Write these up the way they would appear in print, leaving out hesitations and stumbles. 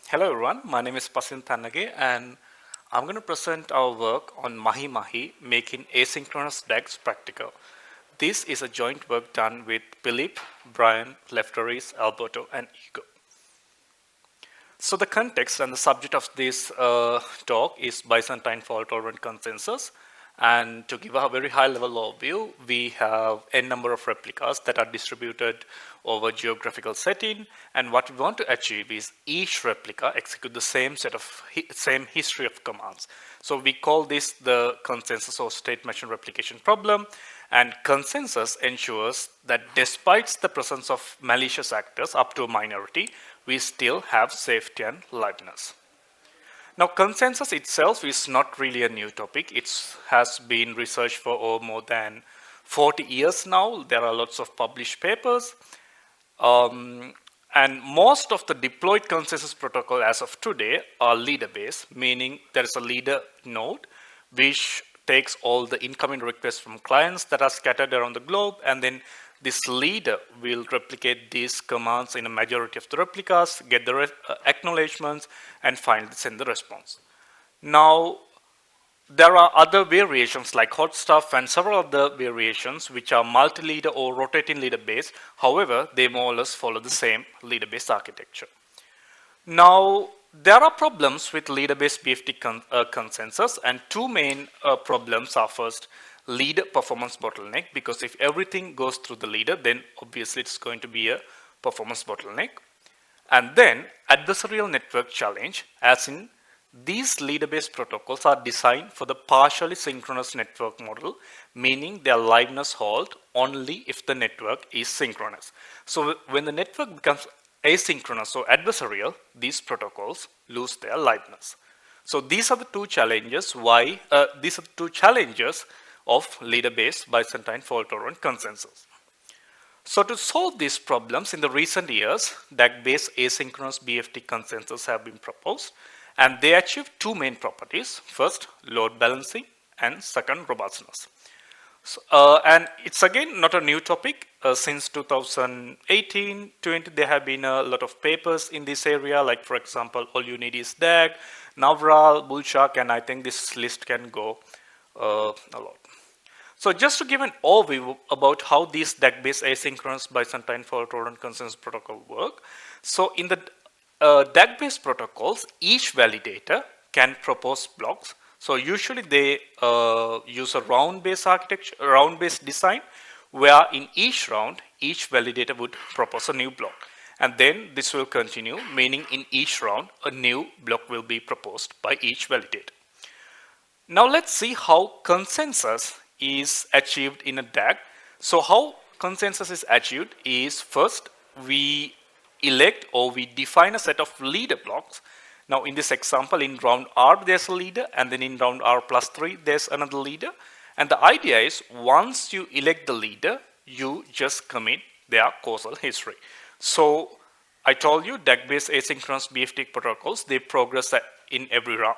Hello everyone, my name is Pasindu and I'm going to present our work on Mahi Mahi, making asynchronous DAGs practical. This is a joint work done with Philippe, Brian, Lefteris, Alberto, and Hugo. So the context and the subject of this talk is Byzantine fault-tolerant consensus. And to give a very high-level overview, we have a number of replicas that are distributed over geographical setting. And what we want to achieve is each replica execute the same same history of commands. So we call this the consensus or state machine replication problem. And consensus ensures that despite the presence of malicious actors up to a minority, we still have safety and liveness. Now, consensus itself is not really a new topic. It has been researched for more than 40 years now. There are lots of published papers. And most of the deployed consensus protocol as of today are leader-based, meaning there is a leader node which takes all the incoming requests from clients that are scattered around the globe, and then this leader will replicate these commands in a majority of the replicas, get the acknowledgements, and finally send the response. Now, there are other variations like hot stuff and several other variations which are multi-leader or rotating leader based. However, they more or less follow the same leader-based architecture. Now, there are problems with leader-based BFT consensus, and two main problems are first, leader performance bottleneck, because if everything goes through the leader, then obviously it's going to be a performance bottleneck. And then adversarial network challenge, as in these leader-based protocols are designed for the partially synchronous network model, meaning their liveness halt only if the network is synchronous. So when the network becomes asynchronous or adversarial, these protocols lose their liveness. So these are the two challenges of leader-based Byzantine fault-tolerant consensus. So to solve these problems, in the recent years, DAG-based asynchronous BFT consensus have been proposed, and they achieve two main properties. First, load balancing, and second, robustness. And it's again not a new topic. Since 2018-20, there have been a lot of papers in this area, like for example, All You Need Is DAG, Navral, Bullshark, and I think this list can go a lot. So just to give an overview about how these DAG-based asynchronous Byzantine fault-tolerant consensus protocol work. So in the DAG-based protocols, each validator can propose blocks. So usually they use a round-based architecture, round-based design, where in each round, each validator would propose a new block. And then this will continue, meaning in each round, a new block will be proposed by each validator. Now let's see how consensus is achieved in a DAG. So how consensus is achieved is, first we elect or we define a set of leader blocks. Now in this example, in round R there's a leader, and then in round R plus 3 there's another leader. And the idea is, once you elect the leader, you just commit their causal history. So I told you DAG-based asynchronous BFT protocols, they progress in every round.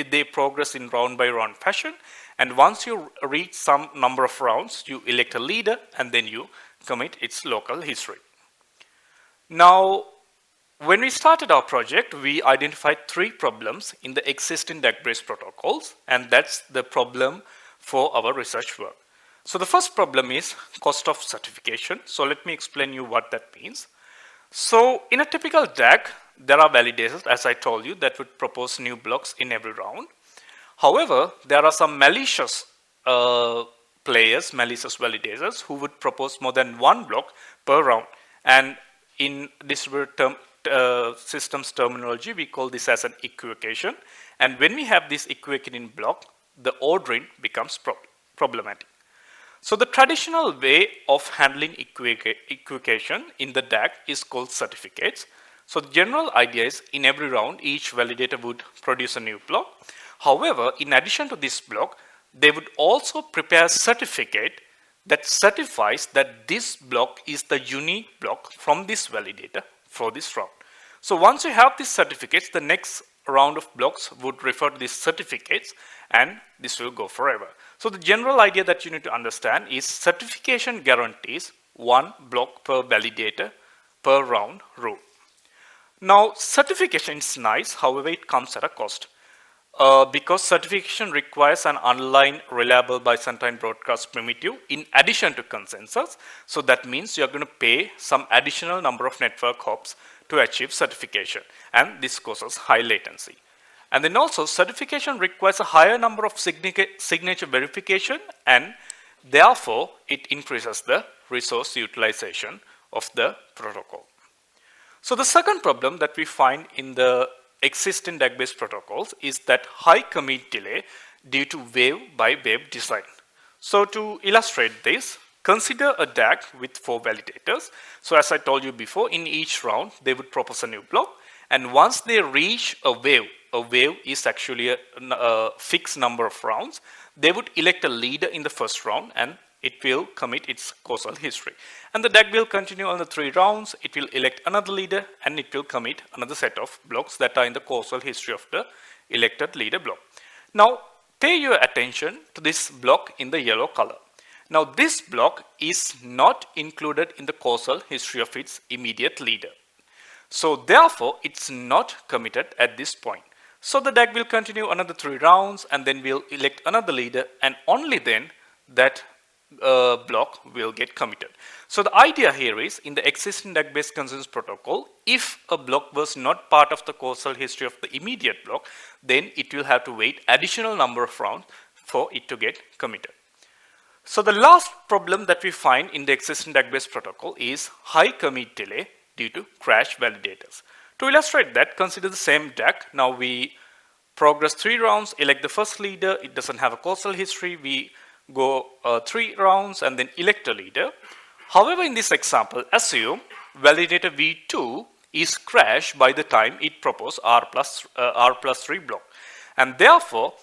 They progress in round by round fashion. And once you reach some number of rounds, you elect a leader and then you commit its local history. Now, when we started our project, we identified three problems in the existing DAG-based protocols, and that's the problem for our research work. So the first problem is cost of certification. So let me explain you what that means. So in a typical DAG, there are validators, as I told you, that would propose new blocks in every round. However, there are some malicious players, malicious validators, who would propose more than one block per round. And in distributed systems terminology, we call this as an equivocation. And when we have this equivocating block, the ordering becomes problematic. So the traditional way of handling equivocation in the DAG is called certificates. So the general idea is, in every round, each validator would produce a new block. However, in addition to this block, they would also prepare a certificate that certifies that this block is the unique block from this validator for this round. So once you have these certificates, the next round of blocks would refer to these certificates, and this will go forever. So the general idea that you need to understand is certification guarantees one block per validator per round rule. Now, certification is nice, however, it comes at a cost. Because certification requires an underlying reliable Byzantine broadcast primitive in addition to consensus. So that means you're going to pay some additional number of network hops to achieve certification, and this causes high latency. And then also certification requires a higher number of signature verification, and therefore it increases the resource utilization of the protocol. So the second problem that we find in the existing DAG-based protocols is that high commit delay due to wave-by-wave design. So to illustrate this, consider a DAG with 4 validators. So as I told you before, in each round they would propose a new block, and once they reach a wave is actually a fixed number of rounds, they would elect a leader in the first round and it will commit its causal history. And the DAG will continue on the 3 rounds, it will elect another leader and it will commit another set of blocks that are in the causal history of the elected leader block. Now pay your attention to this block in the yellow color. Now this block is not included in the causal history of its immediate leader. So therefore it's not committed at this point. So the DAG will continue another 3 rounds and then we'll elect another leader, and only then that block will get committed. So the idea here is, in the existing DAG-based consensus protocol, if a block was not part of the causal history of the immediate block, then it will have to wait additional number of rounds for it to get committed. So the last problem that we find in the existing DAG-based protocol is high commit delay due to crash validators. To illustrate that, consider the same DAG. Now we progress 3 rounds, elect the first leader, it doesn't have a causal history, we go 3 rounds and then elect a leader. However, in this example, assume validator V2 is crashed by the time it proposes R plus 3 block, and therefore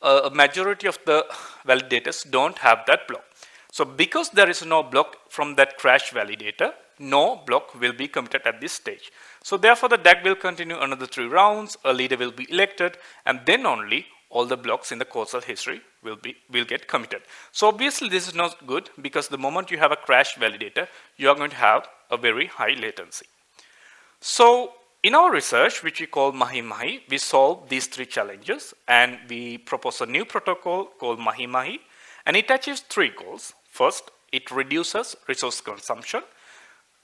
a majority of the validators don't have that block. So because there is no block from that crash validator, no block will be committed at this stage. So therefore the DAG will continue another 3 rounds, a leader will be elected, and then only all the blocks in the causal history will get committed. So obviously this is not good, because the moment you have a crash validator, you are going to have a very high latency. So in our research, which we call Mahi-Mahi, we solve these 3 challenges and we propose a new protocol called Mahi-Mahi, and it achieves 3 goals. First, it reduces resource consumption.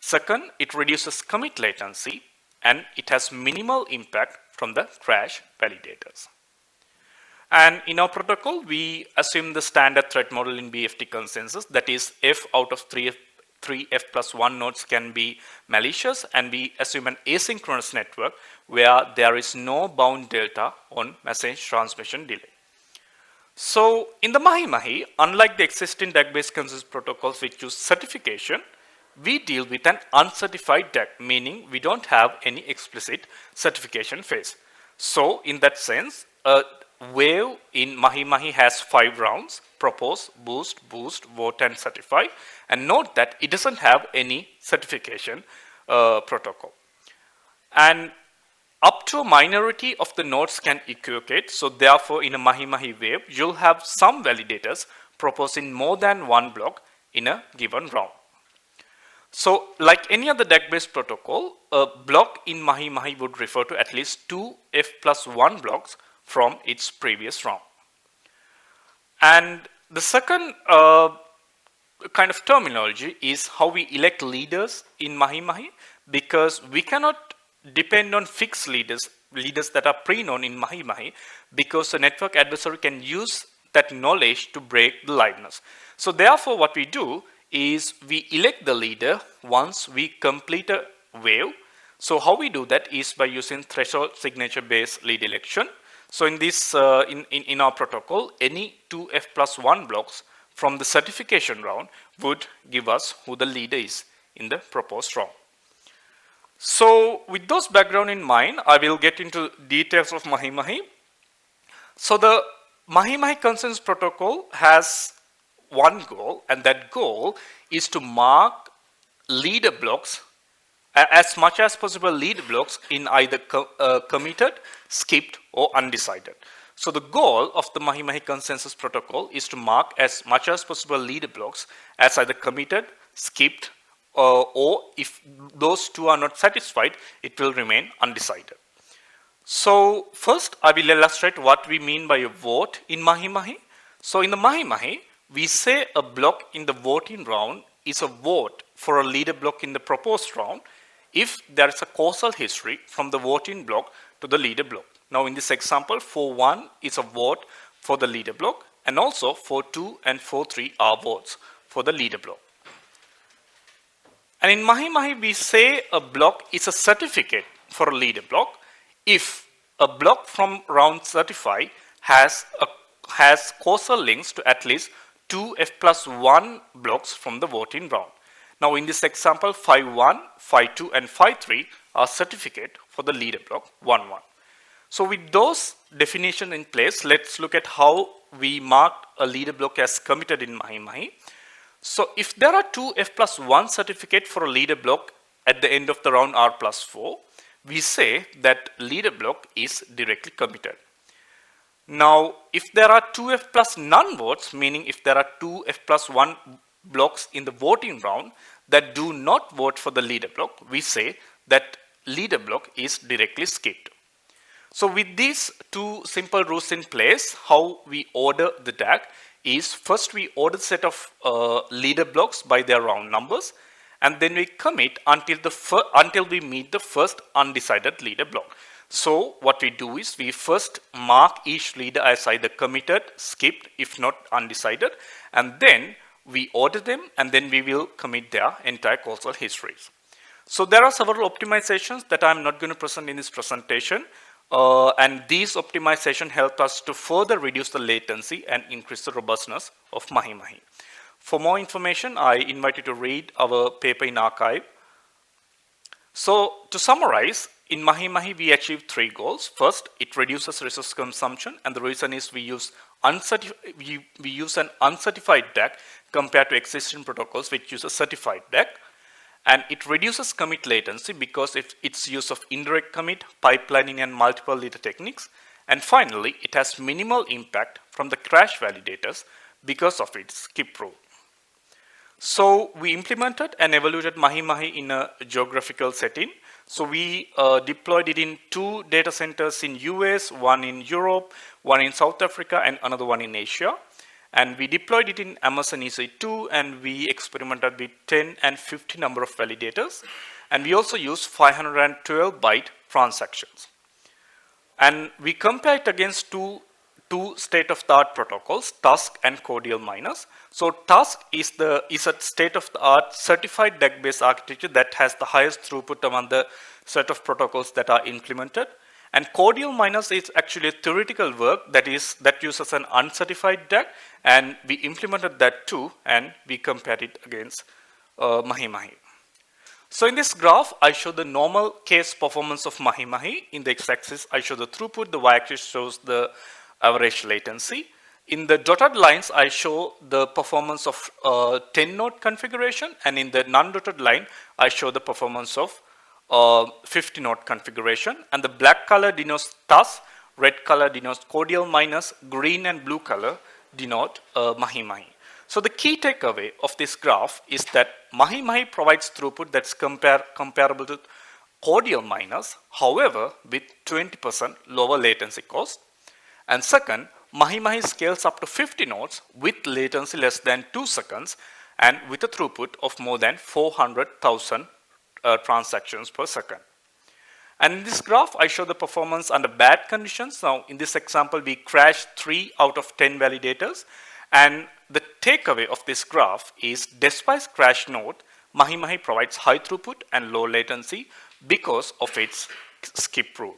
Second, it reduces commit latency, and it has minimal impact from the crash validators. And in our protocol, we assume the standard threat model in BFT consensus, that is f out of 3 f plus 1 nodes can be malicious, and we assume an asynchronous network where there is no bound delta on message transmission delay. So in the Mahi-Mahi, unlike the existing DAG-based consensus protocols which use certification, we deal with an uncertified DAG, meaning we don't have any explicit certification phase. So in that sense, a wave in Mahi-Mahi has 5 rounds: propose, boost, boost, vote and certify. And note that it doesn't have any certification protocol. And up to a minority of the nodes can equivocate. So therefore in a Mahi-Mahi wave, you'll have some validators proposing more than 1 block in a given round. So like any other DAG-based protocol, a block in Mahi-Mahi would refer to at least 2 f plus 1 blocks from its previous round. And the second kind of terminology is how we elect leaders in Mahi-Mahi, because we cannot depend on fixed leaders that are pre-known in Mahi-Mahi, because the network adversary can use that knowledge to break the liveness. So therefore what we do is we elect the leader once we complete a wave. So how we do that is by using threshold signature based lead election. So in this in our protocol, any 2 f plus 1 blocks from the certification round would give us who the leader is in the proposed round. So with those background in mind, I will get into details of Mahi-Mahi. So the Mahi-Mahi consensus protocol has one goal, and that goal is to mark leader blocks, as much as possible leader blocks, in either committed, skipped or undecided. So the goal of the Mahi-Mahi consensus protocol is to mark as much as possible leader blocks as either committed, skipped or if those two are not satisfied, it will remain undecided. So first I will illustrate what we mean by a vote in Mahi-Mahi. So in the Mahi-Mahi, we say a block in the voting round is a vote for a leader block in the proposed round if there is a causal history from the voting block to the leader block. Now in this example, 4-1 is a vote for the leader block, and also 4-2 and 4-3 are votes for the leader block. And in Mahi-Mahi, we say a block is a certificate for a leader block if a block from round certify has causal links to at least 2 F+1 blocks from the voting round. Now in this example, 5-1, 5-2 and 5-3 are certificate for the leader block 1-1. So with those definitions in place, let's look at how we mark a leader block as committed in Mahi-Mahi. So if there are 2 F+1 certificate for a leader block at the end of the round R+4, we say that leader block is directly committed. Now, if there are 2 F plus none votes, meaning if there are 2 F+1 blocks in the voting round that do not vote for the leader block, we say that leader block is directly skipped. So with these two simple rules in place, how we order the DAG is first we order the set of leader blocks by their round numbers, and then we commit until we meet the first undecided leader block. So what we do is we first mark each leader as either committed, skipped, if not undecided, and then we order them, and then we will commit their entire causal histories. So there are several optimizations that I'm not going to present in this presentation, and these optimizations help us to further reduce the latency and increase the robustness of Mahi-Mahi. For more information, I invite you to read our paper in archive. So to summarize, in Mahi-Mahi, we achieve 3 goals. First, it reduces resource consumption, and the reason is we use an uncertified DAG compared to existing protocols which use a certified DAG. And it reduces commit latency because of its use of indirect commit, pipelining, and multiple leader techniques. And finally, it has minimal impact from the crash validators because of its skip rule. So we implemented and evaluated Mahi-Mahi in a geographical setting. So we deployed it in 2 data centers in US, one in Europe, one in South Africa, and another one in Asia. And we deployed it in Amazon EC2, and we experimented with 10 and 50 number of validators. And we also used 512 byte transactions. And we compare it against two state-of-the-art protocols, Tusk and Cordial Miners. So Tusk is a state-of-the-art certified DAG-based architecture that has the highest throughput among the set of protocols that are implemented. And Cordial Miners is actually a theoretical work that uses an uncertified DAG, and we implemented that too, and we compared it against Mahi-Mahi. So in this graph, I show the normal case performance of Mahi-Mahi. In the x-axis, I show the throughput. The y-axis shows the average latency. In the dotted lines, I show the performance of 10-node configuration, and in the non-dotted line, I show the performance of 50-node configuration. And the black color denotes Tusk, red color denotes Cordial Miners, green and blue color denote Mahi-Mahi. So the key takeaway of this graph is that Mahi-Mahi provides throughput that's comparable to Cordial Miners, however, with 20% lower latency cost. And second, Mahi-Mahi scales up to 50 nodes with latency less than 2 seconds and with a throughput of more than 400,000 transactions per second. And in this graph, I show the performance under bad conditions. Now, in this example, we crashed 3 out of 10 validators. And the takeaway of this graph is, despite crash node, Mahi-Mahi provides high throughput and low latency because of its skip rule.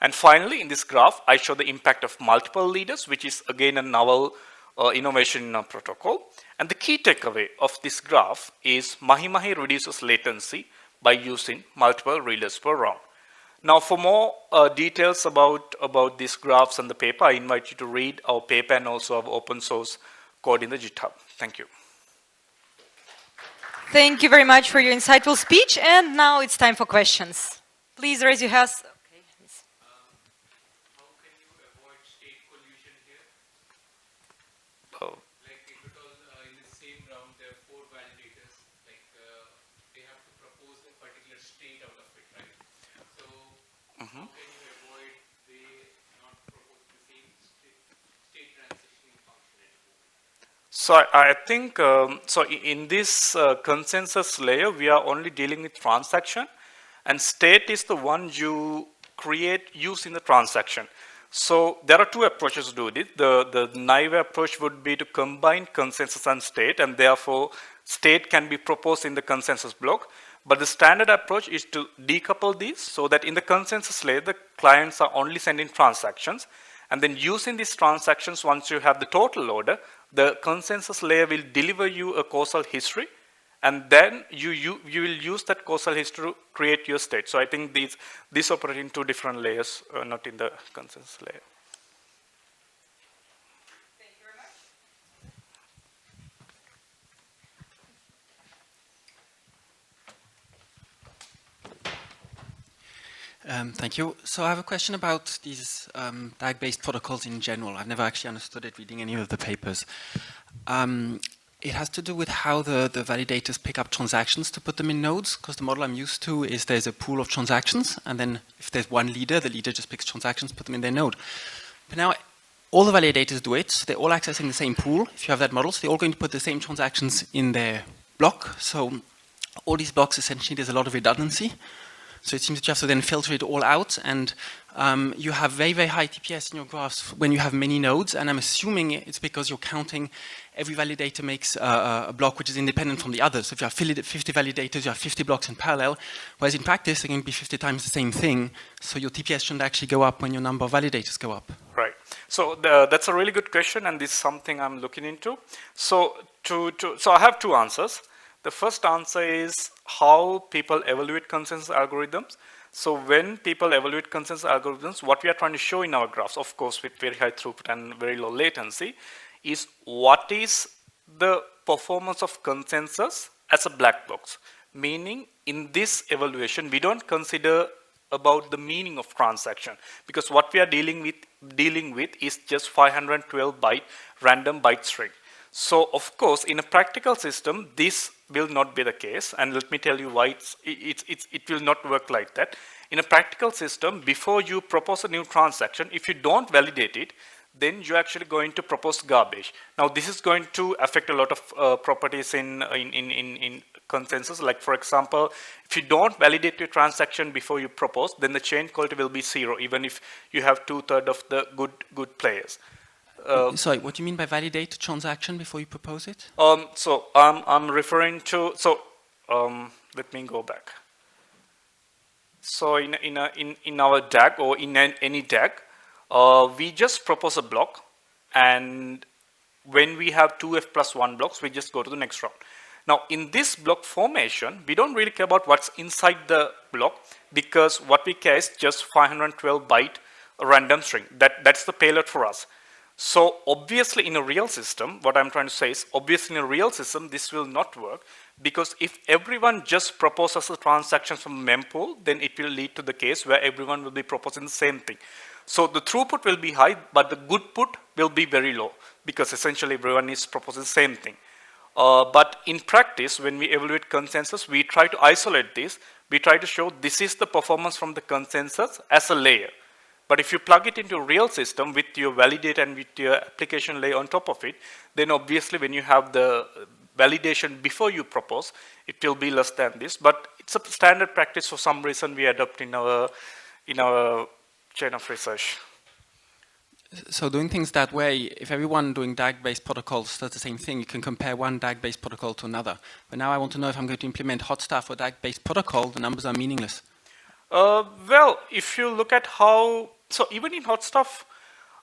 And finally, in this graph, I show the impact of multiple leaders, which is again a novel innovation in our protocol. And the key takeaway of this graph is Mahi-Mahi reduces latency by using multiple leaders per round. Now, for more details about these graphs and the paper, I invite you to read our paper and also our open source code in the GitHub. Thank you. Thank you very much for your insightful speech. And now it's time for questions. Please raise your hands. state out of it, right? So how can you avoid the not propose the same state transitioning functionality? So I think, so in this consensus layer, we are only dealing with transaction, and state is the one you use in the transaction. So there are two approaches to do this. The naive approach would be to combine consensus and state, and therefore state can be proposed in the consensus block. But the standard approach is to decouple these so that in the consensus layer, the clients are only sending transactions. And then using these transactions, once you have the total order, the consensus layer will deliver you a causal history, and then you will use that causal history to create your state. So I think these operate in two different layers, not in the consensus layer. Thank you very much. Thank you. So I have a question about these DAG-based protocols in general. I've never actually understood it reading any of the papers. It has to do with how the validators pick up transactions to put them in nodes, because the model I'm used to is there's a pool of transactions, and then if there's one leader, the leader just picks transactions, put them in their node. But now all the validators do it, so they're all accessing the same pool. If you have that model, so they're all going to put the same transactions in their block. So all these blocks, essentially, there's a lot of redundancy. So it seems that you have to then filter it all out, and you have very, very high TPS in your graphs when you have many nodes, and I'm assuming it's because you're counting every validator makes a block which is independent from the others. So if you have 50 validators, you have 50 blocks in parallel, whereas in practice, they're going to be 50 times the same thing, so your TPS shouldn't actually go up when your number of validators go up. Right. So that's a really good question, and this is something I'm looking into. So so I have two answers. The first answer is how people evaluate consensus algorithms. So when people evaluate consensus algorithms, what we are trying to show in our graphs, of course with very high throughput and very low latency, is what is the performance of consensus as a black box. Meaning in this evaluation, we don't consider about the meaning of transaction, because what we are dealing with is just 512 byte random byte string. So of course, in a practical system, this will not be the case, and let me tell you why it will not work like that. In a practical system, before you propose a new transaction, if you don't validate it, then you're actually going to propose garbage. Now, this is going to affect a lot of properties in consensus. Like for example, if you don't validate your transaction before you propose, then the chain quality will be 0, even if you have 2/3 of the good players. Sorry, what do you mean by validate a transaction before you propose it? So I'm referring to, so let me go back. So in our DAG or in any DAG, we just propose a block, and when we have 2f+1 blocks, we just go to the next round. Now in this block formation, we don't really care about what's inside the block, because what we care is just 512 byte random string. That's the payload for us. So obviously in a real system, what I'm trying to say is, obviously in a real system, this will not work, because if everyone just proposes a transaction from mempool, then it will lead to the case where everyone will be proposing the same thing. So the throughput will be high, but the good put will be very low, because essentially everyone is proposing the same thing. But in practice, when we evaluate consensus, we try to isolate this. We try to show this is the performance from the consensus as a layer. But if you plug it into a real system with your validate and with your application layer on top of it, then obviously when you have the validation before you propose, it will be less than this. But it's a standard practice for some reason we adopt in our chain of research. So doing things that way, if everyone doing DAG-based protocols does the same thing, you can compare one DAG-based protocol to another. But now I want to know if I'm going to implement hot stuff or DAG-based protocol, the numbers are meaningless. Well, if you look at how, so even in hot stuff,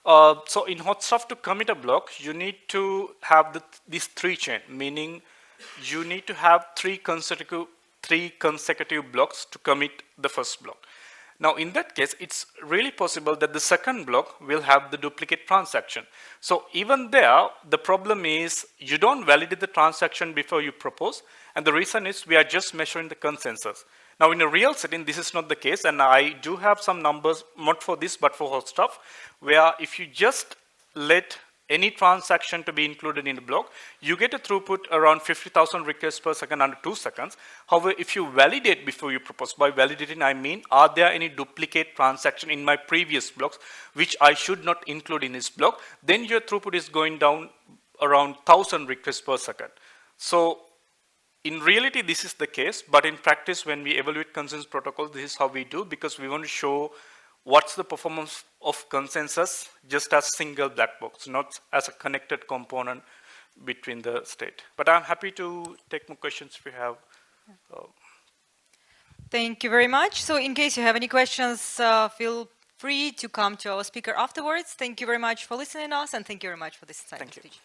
to commit a block, you need to have these 3 chain, meaning you need to have three consecutive blocks to commit the first block. Now, in that case, it's really possible that the second block will have the duplicate transaction. So even there, the problem is you don't validate the transaction before you propose, and the reason is we are just measuring the consensus. Now, in a real setting, this is not the case, and I do have some numbers, not for this, but for hot stuff, where if you just let any transaction to be included in the block, you get a throughput around 50,000 requests per second under 2 seconds. However, if you validate before you propose, by validating I mean, are there any duplicate transaction in my previous blocks which I should not include in this block, then your throughput is going down around 1,000 requests per second. So in reality, this is the case, but in practice, when we evaluate consensus protocols, this is how we do, because we want to show what's the performance of consensus just as single black box, not as a connected component between the state. But I'm happy to take more questions if you have. Thank you very much. So in case you have any questions, feel free to come to our speaker afterwards. Thank you very much for listening to us, and thank you very much for this insightful speech.